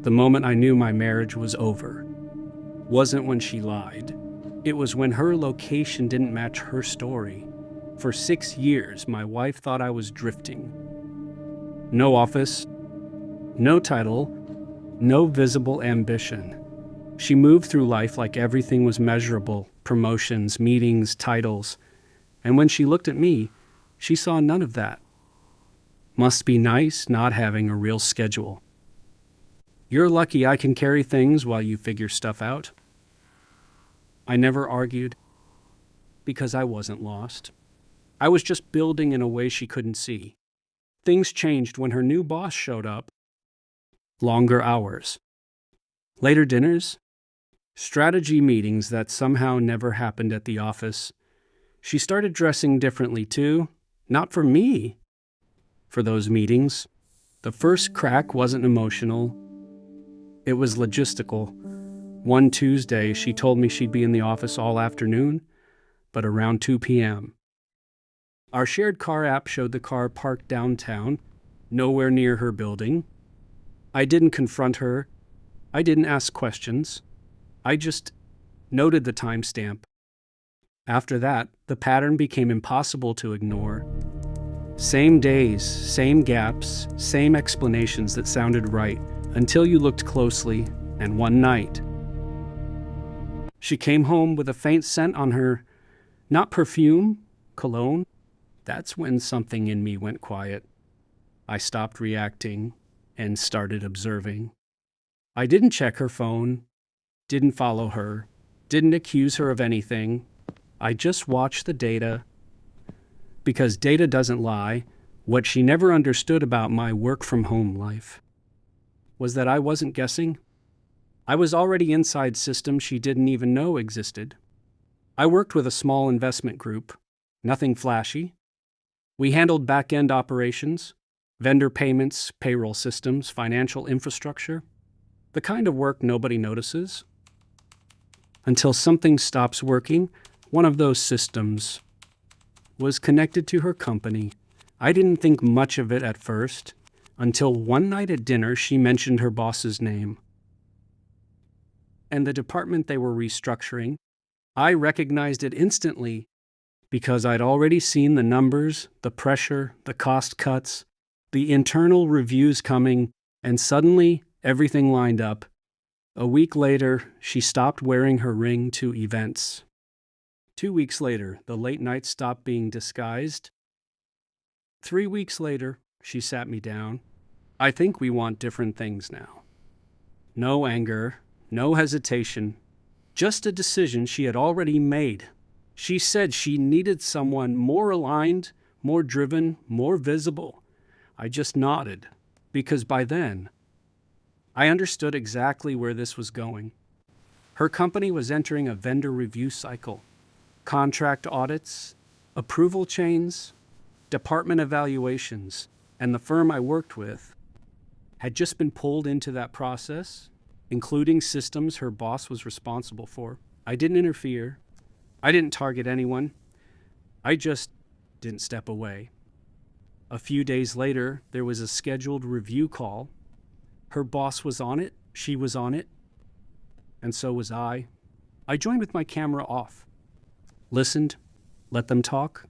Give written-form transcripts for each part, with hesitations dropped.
The moment I knew my marriage was over wasn't when she lied. It was when her location didn't match her story. For 6 years, my wife thought I was drifting. No office, no title, no visible ambition. She moved through life like everything was measurable: promotions, meetings, titles. And when she looked at me, she saw none of that. Must be nice not having a real schedule. You're lucky I can carry things while you figure stuff out. I never argued because I wasn't lost. I was just building in a way she couldn't see. Things changed when her new boss showed up. Longer hours, later dinners, strategy meetings that somehow never happened at the office. She started dressing differently too, not for me, for those meetings. The first crack wasn't emotional, it was logistical. One Tuesday, she told me she'd be in the office all afternoon, but around 2 p.m. Our shared car app showed the car parked downtown, nowhere near her building. I didn't confront her. I didn't ask questions. I just noted the timestamp. After that, the pattern became impossible to ignore. Same days, same gaps, same explanations that sounded right until you looked closely, and one night, she came home with a faint scent on her, not perfume, cologne. That's when something in me went quiet. I stopped reacting and started observing. I didn't check her phone, didn't follow her, didn't accuse her of anything. I just watched the data. Because data doesn't lie, what she never understood about my work-from-home life was that I wasn't guessing. I was already inside systems she didn't even know existed. I worked with a small investment group, nothing flashy. We handled back-end operations, vendor payments, payroll systems, financial infrastructure, the kind of work nobody notices. Until something stops working, one of those systems was connected to her company. I didn't think much of it at first, until one night at dinner she mentioned her boss's name and the department they were restructuring. I recognized it instantly because I'd already seen the numbers, the pressure, the cost cuts, the internal reviews coming, and suddenly everything lined up. A week later, she stopped wearing her ring to events. 2 weeks later, the late nights stopped being disguised. 3 weeks later, she sat me down. I think we want different things now. No anger, no hesitation, just a decision she had already made. She said she needed someone more aligned, more driven, more visible. I just nodded, because by then, I understood exactly where this was going. Her company was entering a vendor review cycle. Contract audits, approval chains, department evaluations, and the firm I worked with had just been pulled into that process, including systems her boss was responsible for. I didn't interfere. I didn't target anyone. I just didn't step away. A few days later, there was a scheduled review call. Her boss was on it, she was on it, and so was I. I joined with my camera off, listened, let them talk.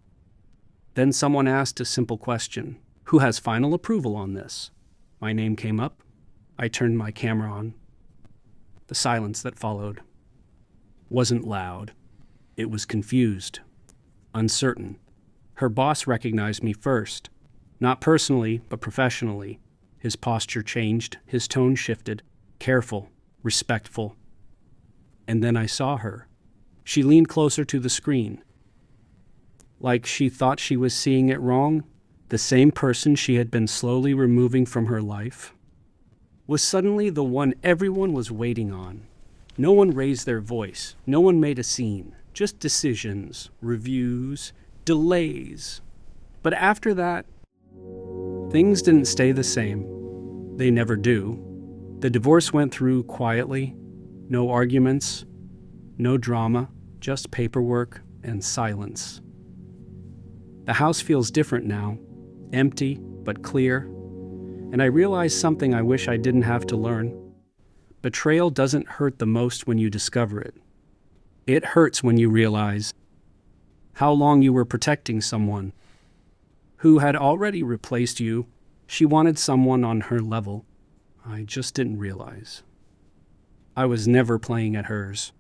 Then someone asked a simple question: who has final approval on this? My name came up. I turned my camera on. The silence that followed wasn't loud. It was confused, uncertain. Her boss recognized me first, not personally, but professionally. His posture changed, his tone shifted, careful, respectful. And then I saw her. She leaned closer to the screen, like she thought she was seeing it wrong. The same person she had been slowly removing from her life was suddenly the one everyone was waiting on. No one raised their voice. No one made a scene. Just decisions, reviews, delays. But after that, things didn't stay the same. They never do. The divorce went through quietly. No arguments, no drama, just paperwork and silence. The house feels different now, empty but clear. And I realized something I wish I didn't have to learn. betrayal doesn't hurt the most when you discover it. It hurts when you realize how long you were protecting someone who had already replaced you. She wanted someone on her level. I just didn't realize. I was never playing at hers.